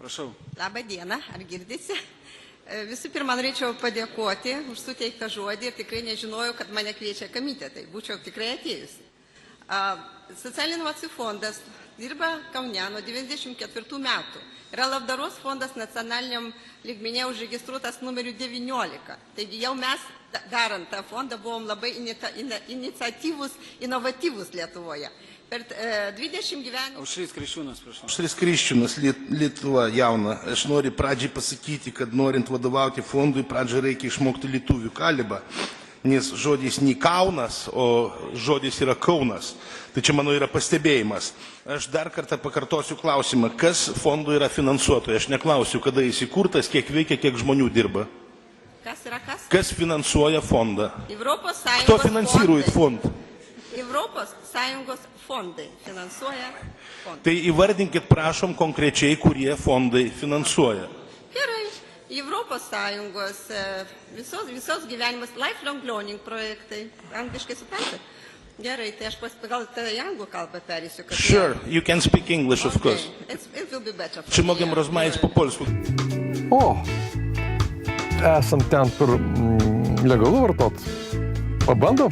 Prašau. Labą dieną, ar girdisi? Visų pirma, norėčiau padėkoti už suteiktą žodį ir tikrai nežinojau, kad mane kviečia komitetai. Būčiau tikrai atėjusi. Socialinių inovacijų fondas dirba Kaune nuo 1994 metų. Yra labdaros fondas nacionaliniam lygmenyje užregistruotas numeriu 19. Taigi jau mes, darant tą fondą, buvom labai iniciatyvūs, inovatyvūs Lietuvoje. Per 20 gyvenimų... Aušrys Kriščiūnas, prašau. Aušrys Kriščiūnas, Lietuva jauna. Aš noriu pradžiai pasakyti, kad norint vadovauti fondui, pradžiai reikia išmokti lietuvių kalbą. Nes žodis ne Kaunas, o žodis yra Kaunas. Tai čia mano yra pastebėjimas. Aš dar kartą pakartosiu klausimą, kas fondų yra finansuotojai. Aš neklausiu, kada jis įkurtas, kiek veikia, kiek žmonių dirba. Kas yra kas? Kas finansuoja fondą? Europos Sąjungos Кто финансирует фонд? Europos Sąjungos fondai finansuoja fondą. Tai įvardinkit, prašom, konkrečiai, kurie fondai finansuoja. Gerai. Europos Sąjungos visos gyvenimas lifelong learning projektai. Angliškai suprantate? Gerai, tai aš gal tada į anglų kalbą perėsiu. Sure, you can speak English, of course. It will be better for Czy me, mogę yeah. rozmawiać po polsku? O, esam ten, kur legalu vartot. Pabandom?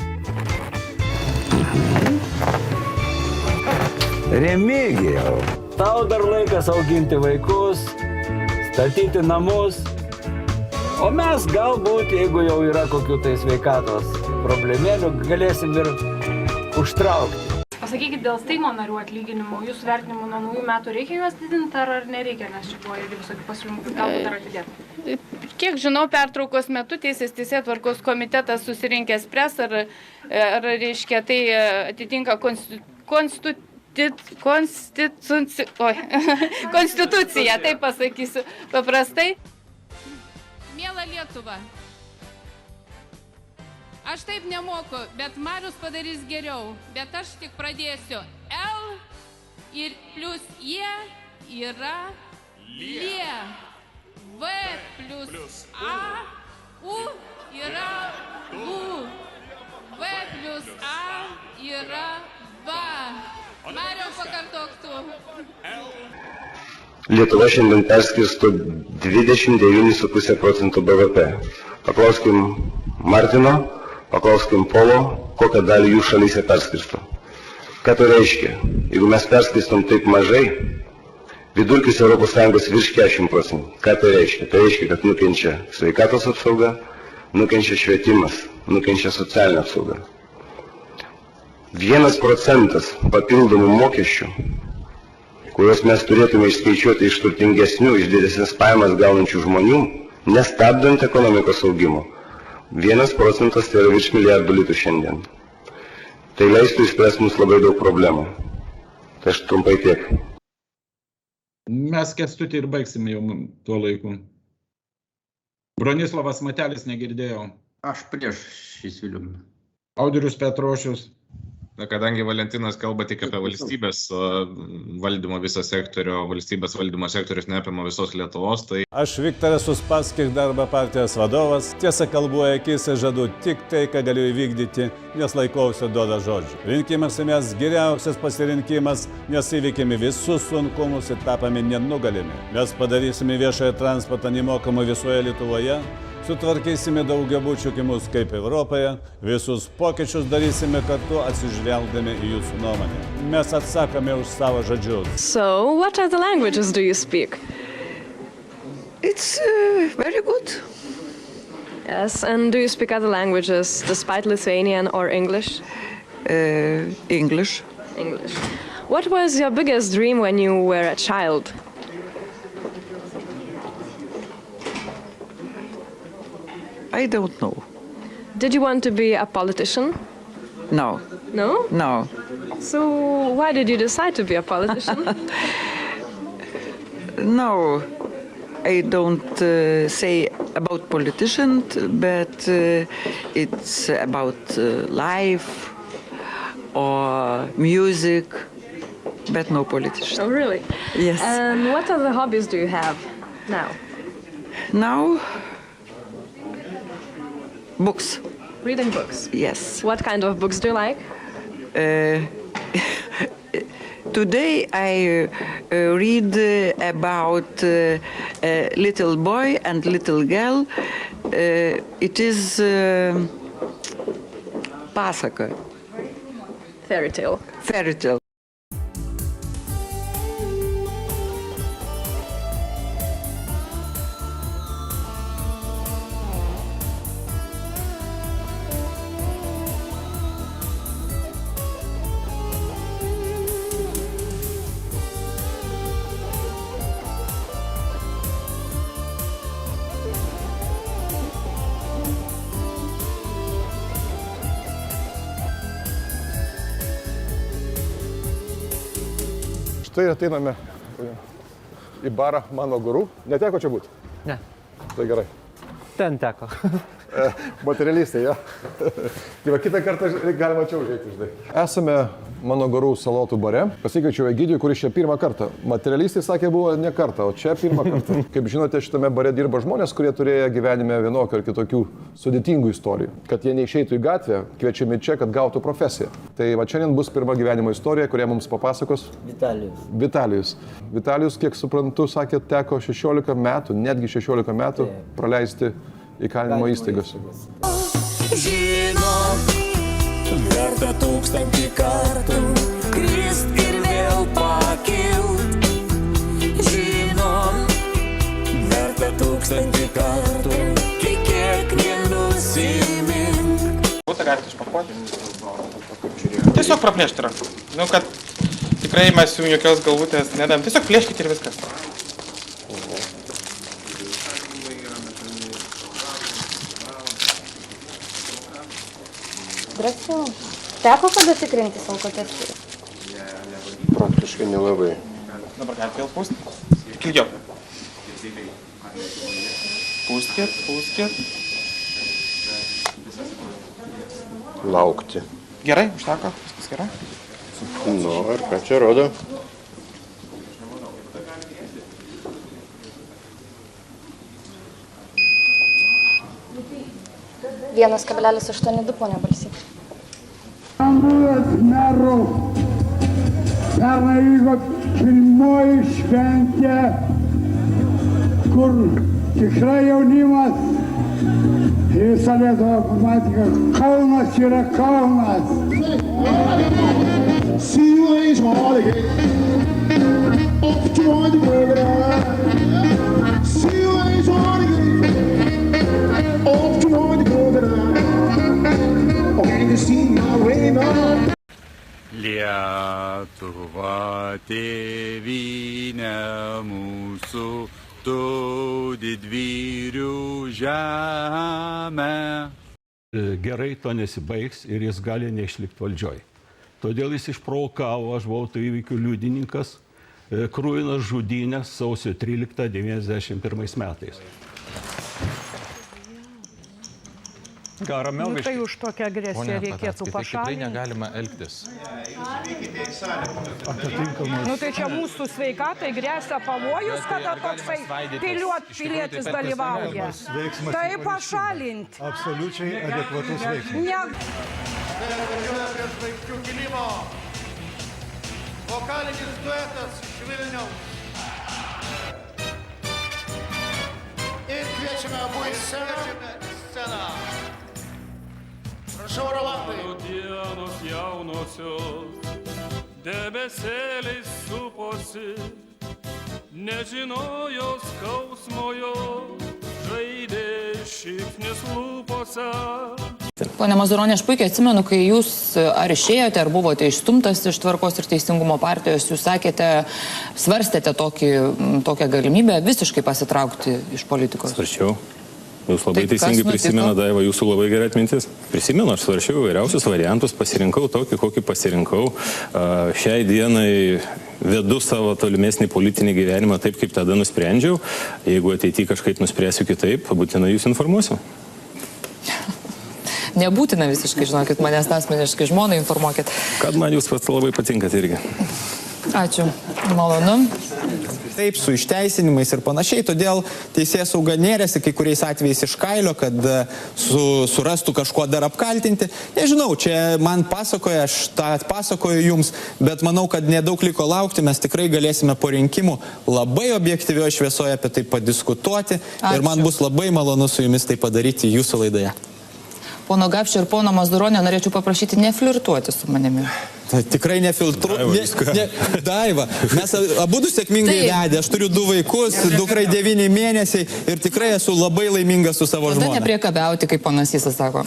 Remigijau, tau dar laikas auginti vaikus, statyti namus, o mes galbūt, jeigu jau yra kokių tai sveikatos problemėlių, galėsim ir užtraukti. Pasakykit, dėl Seimo narių atlyginimų, jūsų vertinimu nuo naujų metų reikia juos didinti ar nereikia, nes čia buvo irgi visokių pasiūlymų, galbūt dar atidėti? Kiek žinau, pertraukos metu Teisėtvarkos komitetas susirinkęs spręs, ar reiškia, tai atitinka konstituciją, taip pasakysiu paprastai. Miela Lietuva, aš taip nemoku, bet Marius padarys geriau, bet aš tik pradėsiu. L ir plus J yra Lie. V plus A, U yra U. V plus A yra V. Mariau, pakartok tu. Lietuva šiandien perskirsto 29,5% BVP. Paklauskim Martino, paklauskim Polo, kokią dalį jų šalyse perskirsto. Ką tai reiškia? Jeigu mes perskirstom taip mažai, vidurkis ES virš 40%. Ką tai reiškia? Tai reiškia, kad nukenčia sveikatos apsauga, nukenčia švietimas, nukenčia socialinė apsauga. 1% papildomų mokesčių, kuriuos mes turėtume išskaičiuoti iš turtingesnių, iš didesnės pajamas gaunančių žmonių, nestabdant ekonomikos augimo. 1% tai yra virš milijardų litų šiandien. Tai leistų išspręsti mums labai daug problemų. Tai aš trumpai tiek. Mes Kęstutį ir baigsime jau tuo laiku. Bronislavas Matelis negirdėjau. Aš prieš šį siūlymą. Audrius Petrošius. Kadangi Valentinas kalba tik apie valstybės valdymo visą sektorių, valstybės valdymo sektorius neapima visos Lietuvos, tai... Aš Viktoras Uspaskich, darbo partijos vadovas, tiesą kalbu akis ir žadu tik tai, ką galiu įvykdyti, nes laikausi duoda žodžių. Rinkimuose mes geriausias pasirinkimas, nes įveikėme visus sunkumus ir tapame nenugalimi. Mes padarysime viešąją transportą nemokamą visoje Lietuvoje, sutvarkysime daugiabučių kiemus kaip Europoje, visus pokyčius darysime kartu atsižvelgdami į jūsų nuomonę. Mes atsakome už savo žodžius. So, what other languages do you speak? It's very good. Yes, and do you speak other languages despite Lithuanian or English? English. English. What was your biggest dream when you were a child? I don't know. Did you want to be a politician? No. No? No. So why did you decide to be a politician? No, I don't say about politicians, but it's about life or music, but no politician. Oh, really? Yes. And what other hobbies do you have now? Now, books. Reading books? Yes. What kind of books do you like? Today I read about a little boy and little girl. It is pasaka, Fairy tale. fairy tale. Štai ateiname į barą Mano Guru. Neteko čia būti? Ne. Tai gerai. Ten teko. Materialistai, jo. Tai va, kitą kartą galima čia užeiti, žinai. Esame Mano Guru salotų bare. Pasikviečiau Egidijų, kuris čia pirmą kartą. Materialistai sakė, buvo ne kartą, o čia pirmą kartą. Kaip žinote, šitame bare dirba žmonės, kurie turėjo gyvenime vienokių ar kitokių sudėtingų istorijų. Kad jie neišeitų į gatvę, kviečiami čia, kad gautų profesiją. Tai va, šiandien bus pirma gyvenimo istorija, kurią mums papasakos Vitalijus. Vitalijus, kiek suprantu, sakė, teko 16 metų, netgi 16 metų praleisti įkalinimo įstaigas. Žinom, verta 1000 kartų krist ir vėl pakilt. Žinom, verta 1000 kartų, kiek nenusimink. Būtą galite išpakuoti. Tiesiog praplėšti yra. Nu, kad tikrai mes jų jokios galvutės nedam. Tiesiog plėškite ir viskas. Drąsiau. Teko kada tikrintis alkotesterių? Praktiškai nelabai. Dabar galite vėl pūsti. Ilgiau. Pūskit. Laukti. Gerai, užteko, viskas gerai. Nu, ir ką čia rodo? Vienas 1,82, ponia Balsy. Merų pernai vyko pirmoji šventė, kur tikrai jaunimas visą Lietuvą pamatė, kad Kaunas yra Kaunas. Lietuva tėvynė mūsų, tu didvyrių žemė. Gerai to nesibaigs ir jis gali neišlikti valdžioj. Todėl jis išprovokavo, aš buvau tų įvykių liudininkas, kruvinas žudynės sausio 13-91 metais. Nu, tai už tokią agresiją reikėtų Tikrai pašalinti. negalima elgtis. Nu, tai čia mūsų sveikatai grėsia pavojus, kada toksai pilietis dalyvauja. Tai pašalinti. Absoliučiai adekvatus veiksmas. Prieš žvaigždžių kilimo. Vokalinis duetas iš Vilniaus. Ir kviečiame abu į sceną. Prašau, Rolandai. Dienos jaunosios, debesėliais suposi, nežinojo skausmojo, žaidė šiknis lūpose. Pone Mazuronė, aš puikiai atsimenu, kai jūs ar išėjote, ar buvote išstumtas iš Tvarkos ir Teisingumo partijos, jūs sakėte, svarstėte tokią galimybę visiškai pasitraukti iš politikos. Svarsčiau. Jūs labai teisingai prisimena, Daiva, jūsų labai gerai atmintis. Prisimenu, aš svarsčiau įvairiausius variantus, pasirinkau tokį, kokį pasirinkau. Šiai dienai vedu savo tolimesnį politinį gyvenimą taip, kaip tada nusprendžiau. Jeigu ateityje kažkaip nuspręsiu kitaip, būtinai jūs informuosiu. Nebūtina visiškai, žinokit, manęs asmeniškai žmoną informuokit. Kad man jūs pats labai patinkat irgi. Ačiū. Malonu. Taip, su išteisinimais ir panašiai, todėl teisėjas sauga nėrėsi kai kuriais atvejais iš kailio, kad surastų kažkuo dar apkaltinti. Nežinau, čia man pasakoja, aš tą pasakoju jums, bet manau, kad nedaug liko laukti, mes tikrai galėsime po rinkimų labai objektyvioje šviesoje apie tai padiskutuoti. Ačiū. Ir man bus labai malonu su jumis tai padaryti jūsų laidoje. Pono Gapšio ir pono Mazuronio norėčiau paprašyti neflirtuoti su manimi. Tai tikrai nefiltruoti. Daiva, mes abudu sėkmingai vedė, aš turiu 2 vaikus, dukrai 9 mėnesiai ir tikrai esu labai laimingas su savo žmona. Tada nepriekabiauti, kaip panas Sysas sako.